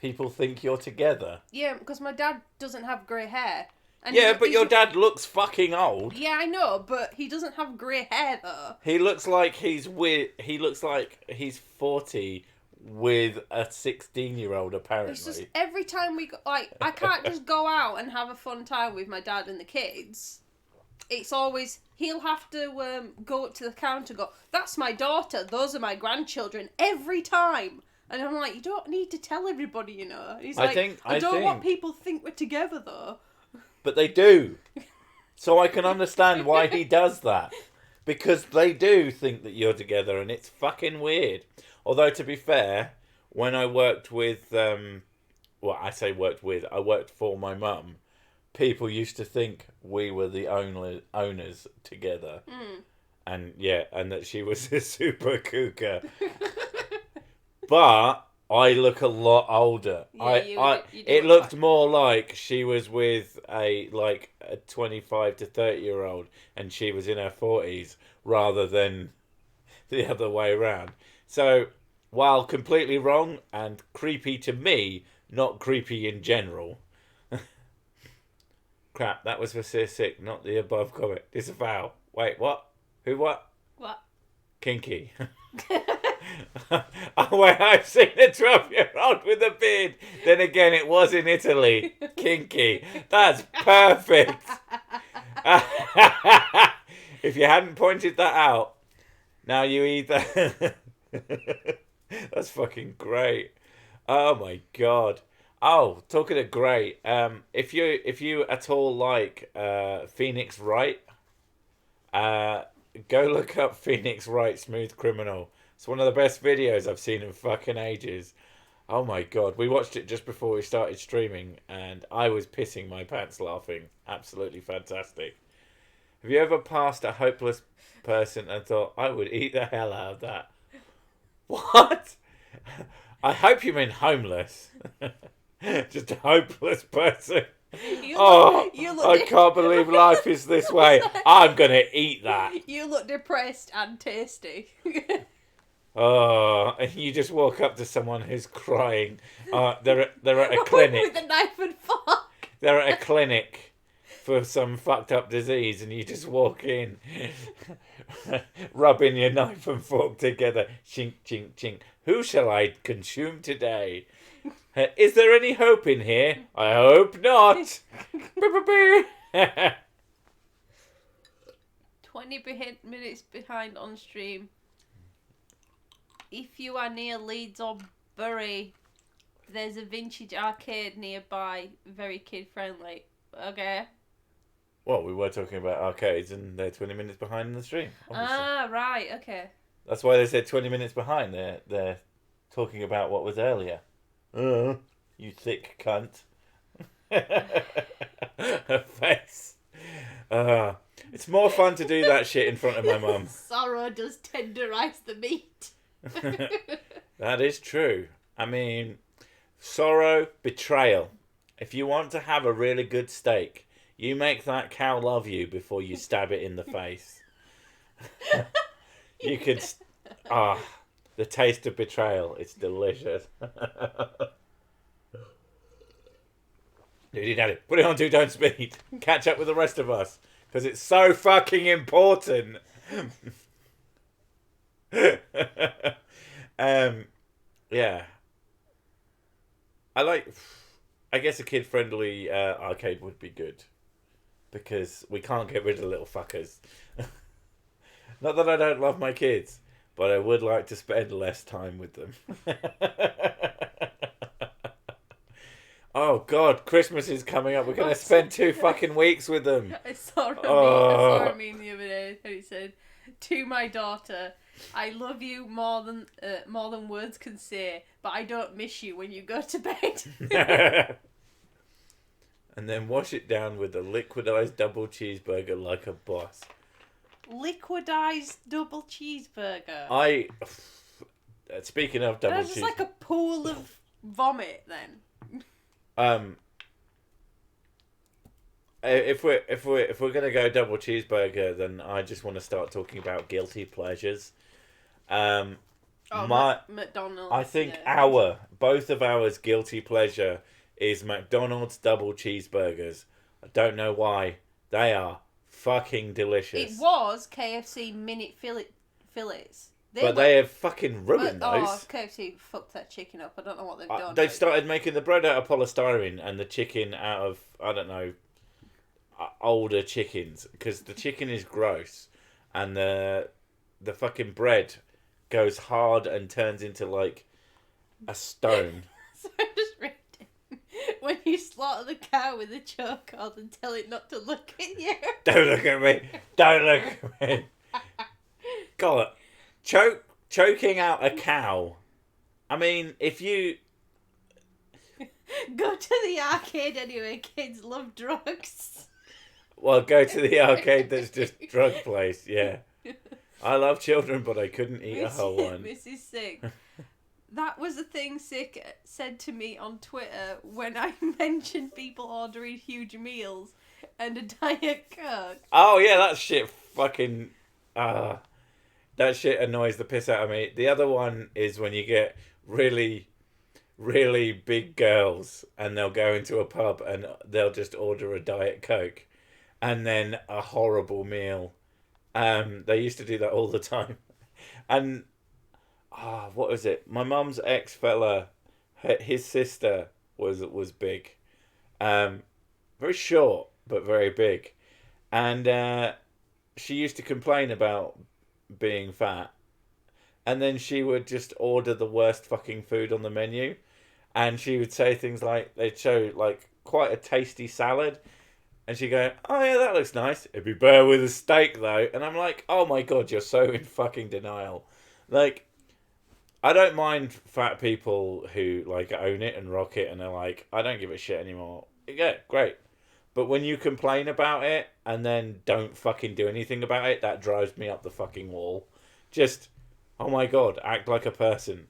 people think you're together. Yeah, because my dad doesn't have grey hair. And yeah, but your dad looks fucking old. Yeah, I know, but he doesn't have grey hair, though. He looks like he's weird. He looks like he's 40 with a 16-year-old, apparently. It's just every time we go, like, I can't just go out and have a fun time with my dad and the kids. It's always, he'll have to go up to the counter and go, that's my daughter, those are my grandchildren, every time. And I'm like, you don't need to tell everybody, you know. He's like, I don't want people to think we're together, though. But they do. So I can understand why he does that. Because they do think that you're together, and it's fucking weird. Although, to be fair, when I worked with, I worked for my mum, people used to think we were the only owners together. And that she was a super cougar. But I look a lot older. Yeah, it looked more like she was with a 25 to 30-year-old and she was in her 40s rather than the other way around. So, while completely wrong and creepy to me, not creepy in general. Crap, that was for sick, not the above comment. Disavow. Wait, what? Who what? What? Kinky. Oh wait, I've seen a 12-year-old with a beard. Then again, it was in Italy. Kinky. That's perfect. If you hadn't pointed that out, now you either... That's fucking great. Oh my god. Oh, talking of great. If you at all like Phoenix Wright, go look up Phoenix Wright Smooth Criminal. It's one of the best videos I've seen in fucking ages. Oh my god. We watched it just before we started streaming and I was pissing my pants laughing. Absolutely fantastic. Have you ever passed a hopeless person and thought, I would eat the hell out of that? What? I hope you mean homeless. Just a hopeless person. I can't believe life is this way. I'm going to eat that. You look depressed and tasty. Oh, and you just walk up to someone who's crying. They're at a clinic. With a knife and fork. They're at a clinic for some fucked up disease and you just walk in rubbing your knife and fork together. Chink, chink, chink. Who shall I consume today? Is there any hope in here? I hope not. 20 minutes behind on stream. If you are near Leeds or Bury, there's a vintage arcade nearby, very kid friendly. Okay. Well, we were talking about arcades and they're 20 minutes behind in the stream. Obviously. Ah, right, okay. That's why they said 20 minutes behind. They're talking about what was earlier. You thick cunt. Her face. It's more fun to do that shit in front of my mum. Sorrow does tenderise the meat. That is true. I mean, sorrow, betrayal. If you want to have a really good steak, you make that cow love you before you stab it in the face. You could... the taste of betrayal. It's delicious. Duty daddy, put it on 2 Don't Speed. Catch up with the rest of us. Because it's so fucking important. Yeah. I guess a kid-friendly arcade would be good. Because we can't get rid of little fuckers. Not that I don't love my kids, but I would like to spend less time with them. Oh god, Christmas is coming up. We're going to spend 2 fucking weeks with them. I saw a meme the other day and it said, to my daughter, I love you more than words can say, but I don't miss you when you go to bed. And then wash it down with a liquidized double cheeseburger like a boss. Liquidized double cheeseburger? Speaking of double cheeseburger... That's just like a pool of vomit then. if we're gonna go double cheeseburger, then I just want to start talking about guilty pleasures. Um, McDonald's. I think Yeah. both of ours guilty pleasure is McDonald's double cheeseburgers. I don't know why. They are fucking delicious. It was KFC minute fillets. They have fucking ruined those. KFC fucked that chicken up. I don't know what they've done. They've started making the bread out of polystyrene and the chicken out of, I don't know, older chickens. Because the chicken is gross. And the fucking bread goes hard and turns into like a stone. So I'm just reading. When you slaughter the cow with a chokehold and tell it not to look at you. Don't look at me. Don't look at me. God. Choking out a cow. I mean, if you... Go to the arcade anyway. Kids love drugs. Well, go to the arcade that's just drug place, yeah. I love children, but I couldn't eat a whole one. Mrs. Sick. That was the thing Sick said to me on Twitter when I mentioned people ordering huge meals and a Diet Coke. Oh, yeah, that shit fucking... that shit annoys the piss out of me. The other one is when you get really, really big girls and they'll go into a pub and they'll just order a Diet Coke and then a horrible meal. They used to do that all the time. And, what was it? My mum's ex-fella, his sister was big. Very short, but very big. And she used to complain about being fat. And then she would just order the worst fucking food on the menu. And she would say things like, they'd show like quite a tasty salad. And she'd go, oh yeah, that looks nice. It'd be better with a steak though. And I'm like, oh my God, you're so in fucking denial. Like, I don't mind fat people who like own it and rock it and are like, I don't give a shit anymore. Yeah, great. But when you complain about it and then don't fucking do anything about it, that drives me up the fucking wall. Just, oh my God, act like a person.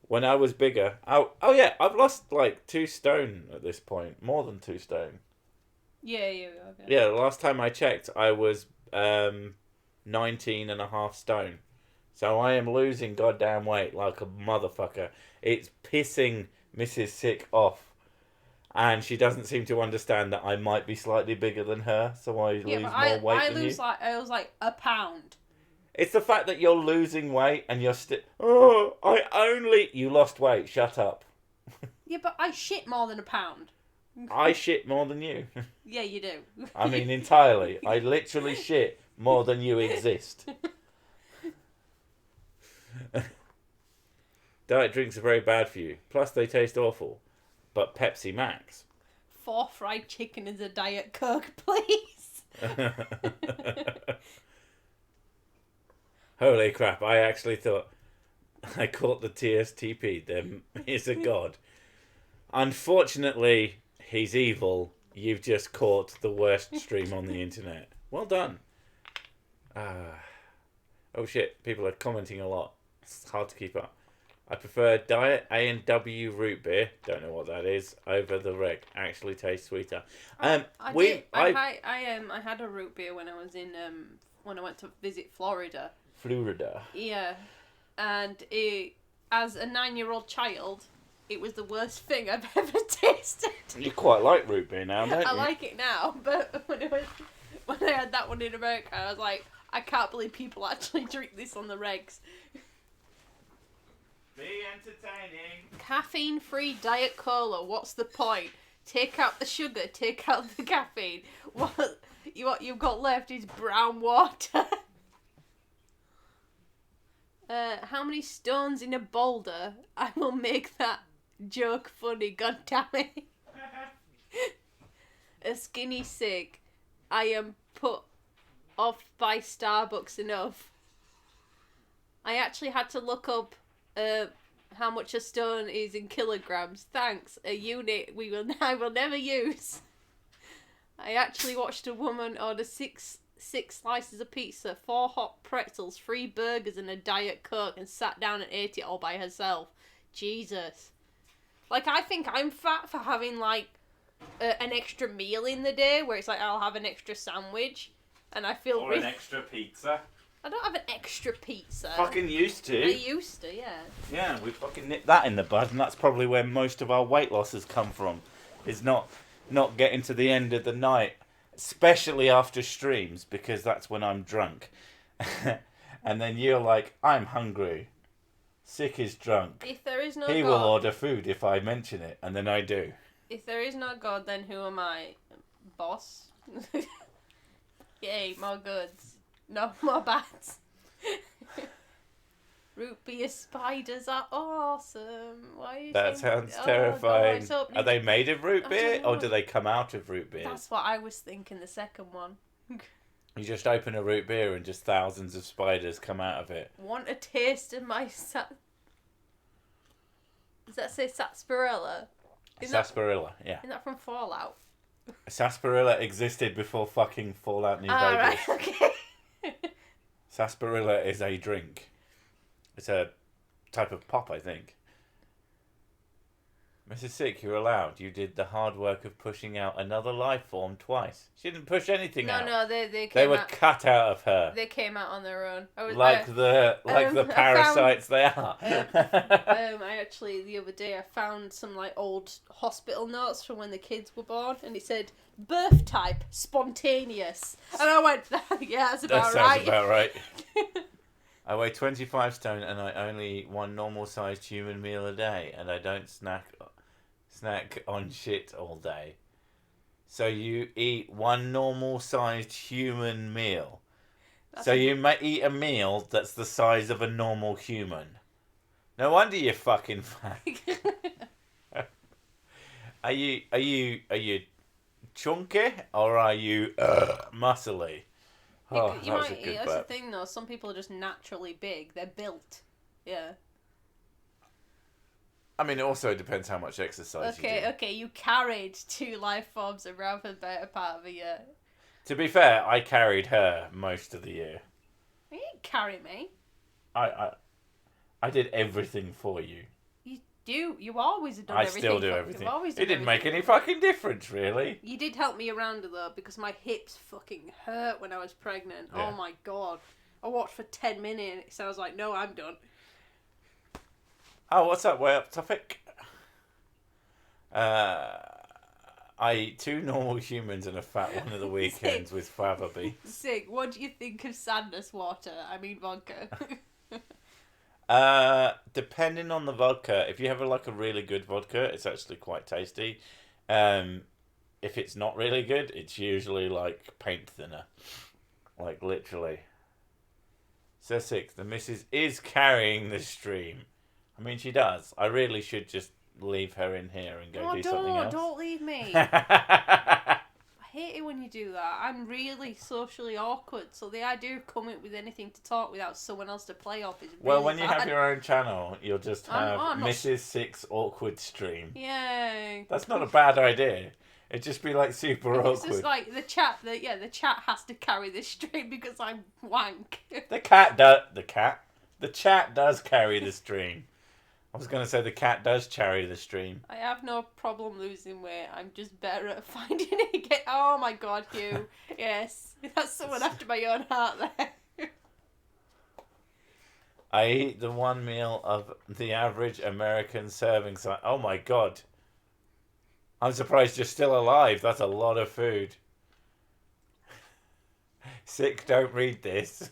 When I was bigger, oh yeah, I've lost like 2 stone at this point. More than 2 stone. Yeah. Okay. Yeah, the last time I checked, I was 19.5 stone. So I am losing goddamn weight like a motherfucker. It's pissing Mrs. Sick off. And she doesn't seem to understand that I might be slightly bigger than her, so I lose more weight than you. I lose like a pound. It's the fact that you're losing weight and you're still... You lost weight, shut up. Yeah, but I shit more than a pound. I shit more than you. Yeah, you do. I mean, entirely. I literally shit more than you exist. Diet drinks are very bad for you. Plus, they taste awful. But Pepsi Max. 4 fried chicken is a Diet Coke, please. Holy crap, I actually thought I caught the TSTP. There is a god. Unfortunately, he's evil. You've just caught the worst stream on the internet. Well done. Oh shit, people are commenting a lot. It's hard to keep up. I prefer Diet A&W root beer, don't know what that is, over the reg. Actually tastes sweeter. I had a root beer when I was in when I went to visit Florida. Florida. Yeah. And as a 9-year-old child, it was the worst thing I've ever tasted. You quite like root beer now, don't you? I like it now, but when I had that one in America, I was like, I can't believe people actually drink this on the regs. Be entertaining. Caffeine-free Diet Cola. What's the point? Take out the sugar. Take out the caffeine. What you've got left is brown water. How many stones in a boulder? I will make that joke funny. God damn it. A skinny sick. I am put off by Starbucks enough. I actually had to look up how much a stone is in kilograms. Thanks, a unit I will never use. I actually watched a woman order six slices of pizza, 4 hot pretzels, 3 burgers and a Diet Coke and sat down and ate it all by herself. Jesus. Like, I think I'm fat for having, like, an extra meal in the day, where it's like I'll have an extra sandwich, and I feel Or an extra pizza. I don't have an extra pizza. Fucking used to. I used to, yeah. Yeah, we fucking nipped that in the bud, and that's probably where most of our weight loss has come from. Is not getting to the end of the night, especially after streams, because that's when I'm drunk. And then you're like, I'm hungry. Sick is drunk. If there is no He God, will order food if I mention it, and then I do. If there is no God, then who am I? Boss? Yay, more goods. No more bats. Root beer spiders are awesome. Why are you That saying... sounds terrifying. God, Are they made of root I beer, don't know. or do they come out of root beer? That's what I was thinking, the second one. You just open a root beer and just thousands of spiders come out of it. Want a taste of my Does that say sarsaparilla? Sarsaparilla, yeah. Isn't that from Fallout? Sarsaparilla existed before fucking Fallout New Vegas. Right, okay. Sarsaparilla is a drink. It's a type of pop, I think. Mrs. Sick, you're allowed. You did the hard work of pushing out another life form twice. She didn't push anything out. No, they came They were out, cut out of her. They came out on their own. The parasites they are. I actually, the other day, I found some like old hospital notes from when the kids were born, and it said birth type spontaneous, and I went, yeah, that's about that right. sounds about right. I weigh 25 stone and I only eat one normal-sized human meal a day, and I don't snack on shit all day. So you eat one normal-sized human meal. So you might eat a meal that's the size of a normal human. No wonder you're fucking fat. Are you chunky or are you muscly? Oh, that was a good that's burp. the thing though, some people are just naturally big. They're built. Yeah. I mean, it also depends how much exercise you do. Okay, you carried 2 life forms around for the better part of a year. To be fair, I carried her most of the year. You didn't carry me. I did everything for you. You always have done I everything. still do everything. Always It done didn't everything. make any fucking difference, really. You did help me around though, because my hips fucking hurt when I was pregnant. Yeah. Oh my god. I walked for 10 minutes and I was like, no, I'm done. Oh, what's that way up topic? I eat 2 normal humans and a fat one of the weekends with fava beans. Sig, what do you think of sadness water? I mean vodka. Depending on the vodka, if you have a really good vodka, it's actually quite tasty. If it's not really good, it's usually like paint thinner. Like literally. So sick. The missus is carrying the stream. I mean, she does. I really should just leave her in here and go do something else. Don't leave me. I hate it when you do that. I'm really socially awkward, so the idea of coming up with anything to talk without someone else to play off is really Well, when you bad. have your own channel, you'll just have I'm not- Mrs. Six Awkward Stream. Yay. That's not a bad idea. It'd just be like super It's awkward. just like the chat has to carry this stream because I'm wank. The chat does carry the stream. I was going to say the cat does carry the stream. I have no problem losing weight. I'm just better at finding it again. Oh my god, Hugh. Yes. That's someone after my own heart there. I eat the one meal of the average American serving size. Oh my god. I'm surprised you're still alive. That's a lot of food. Sick, don't read this.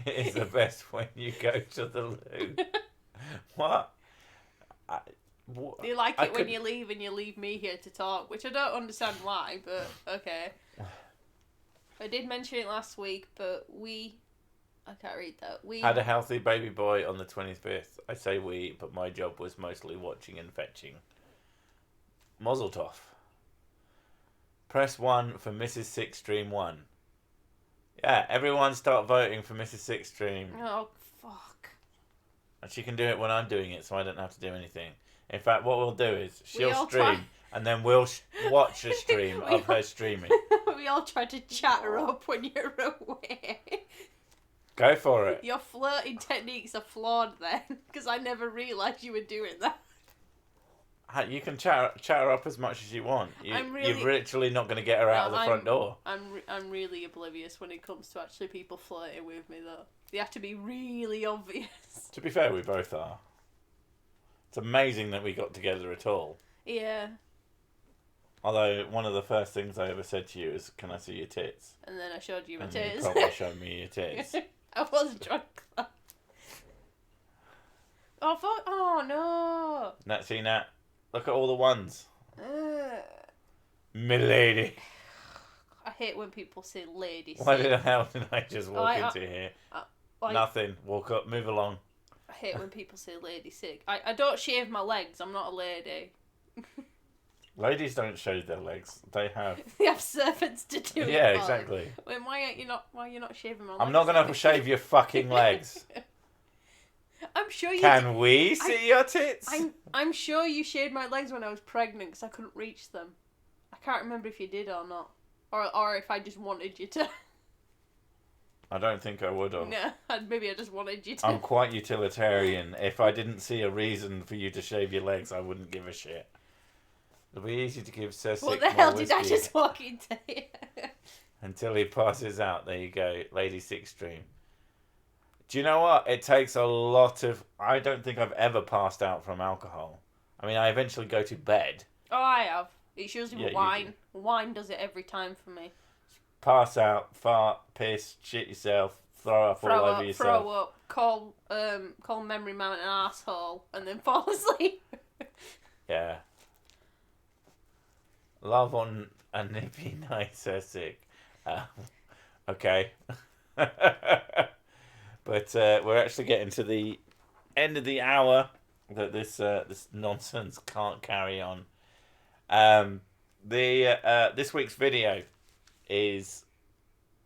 It is the best when you go to the loo. What? You like it when you leave and you leave me here to talk, which I don't understand why, but okay. I did mention it last week, but I can't read that. We had a healthy baby boy on the 25th. I say we, but my job was mostly watching and fetching. Mazel tov. Press 1 for Mrs. Six Stream 1. Yeah, everyone start voting for Mrs. Six Stream. Oh, fuck. And she can do it when I'm doing it, so I don't have to do anything. In fact, what we'll do is she'll stream, try. and then we'll watch a stream of her streaming. We all try to chat her up when you're away. Go for it. Your flirting techniques are flawed then, because I never realised you were doing that. You can chat her up as much as you want. You're literally not going to get her out of the front door. I'm really oblivious when it comes to actually people flirting with me, though. They have to be really obvious. To be fair, we both are. It's amazing that we got together at all. Yeah. Although, one of the first things I ever said to you is, can I see your tits? And then I showed you my and tits. You probably showed me your tits. I was drunk. Oh, fuck. Oh, no. Nat, see, Nat? Look at all the ones. Milady. I hate when people say lady. Why the hell did I just walk into here? Like, nothing. Walk up, move along. I hate when people say lady sick. I don't shave my legs. I'm not a lady. Ladies don't shave their legs. They have. They have servants to do it. Yeah, exactly. Wait, why are you not shaving my legs? I'm not gonna shave your fucking legs. I'm sure you. Can we see your tits? I'm sure you shaved my legs when I was pregnant because I couldn't reach them. I can't remember if you did or not, or if I just wanted you to. I don't think I would have. No, maybe I just wanted you to. I'm quite utilitarian. If I didn't see a reason for you to shave your legs, I wouldn't give a shit. It'll be easy to give Sir Sick What the hell did I whiskey just walk into here? until he passes out. There you go, Lady Six Stream. Do you know what? It takes a lot of... I don't think I've ever passed out from alcohol. I mean, I eventually go to bed. Oh, I have. It's usually wine. Wine does it every time for me. Pass out, fart, piss, shit yourself, throw up all over yourself. Throw up, call Memory Man an asshole, and then fall asleep. Yeah. Love on a nippy nice sick. Okay. But we're actually getting to the end of the hour that this nonsense can't carry on. This week's video is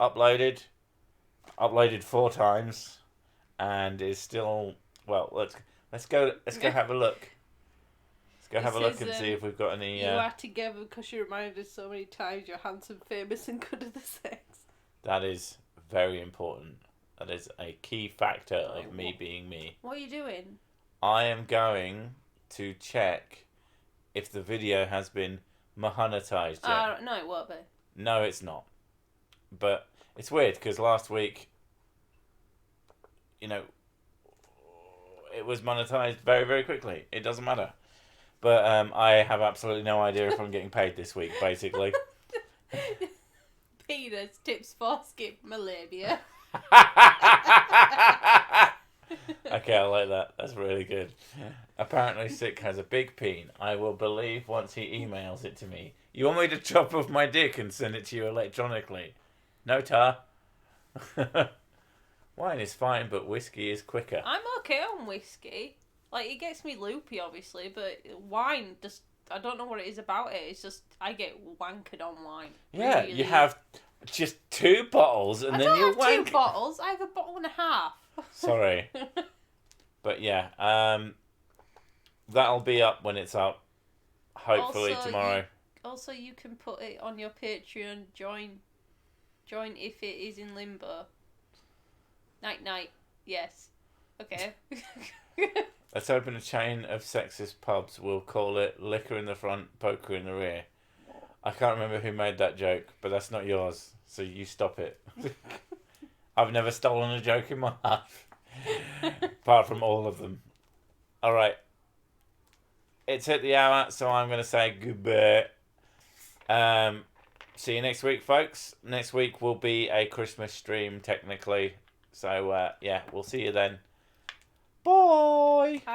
uploaded 4 times, and is still let's go have a look. Let's go have a look and see if we've got any. You are together because you reminded us so many times you're handsome, famous, and good at the sex. That is very important. That is a key factor of me being me. What are you doing? I am going to check if the video has been monetized yet. No, it won't be. No, it's not. But it's weird because last week, it was monetized very, very quickly. It doesn't matter. But I have absolutely no idea if I'm getting paid this week, basically. Penis, tips for skip malabia. Okay, I like that. That's really good. Apparently, Sick has a big peen. I will believe once he emails it to me. You want me to chop off my dick and send it to you electronically? No, tar. Wine is fine, but whiskey is quicker. I'm okay on whiskey. Like, it gets me loopy, obviously, but wine just... I don't know what it is about it. It's just, I get wankered on wine. Yeah, really. You have just 2 bottles and then you wank. I don't have 2 bottles. I have a bottle and a half. Sorry. But yeah, that'll be up when it's up. Hopefully tomorrow. You can put it on your Patreon. Join if it is in limbo. Night. Yes. Okay. Let's open a chain of sexist pubs. We'll call it Liquor in the Front, Poker in the Rear. I can't remember who made that joke, but that's not yours, so you stop it. I've never stolen a joke in my life. Apart from all of them. Alright. It's hit the hour, so I'm going to say goodbye. See you next week, folks. Next week will be a Christmas stream, technically. So, yeah, we'll see you then. Bye!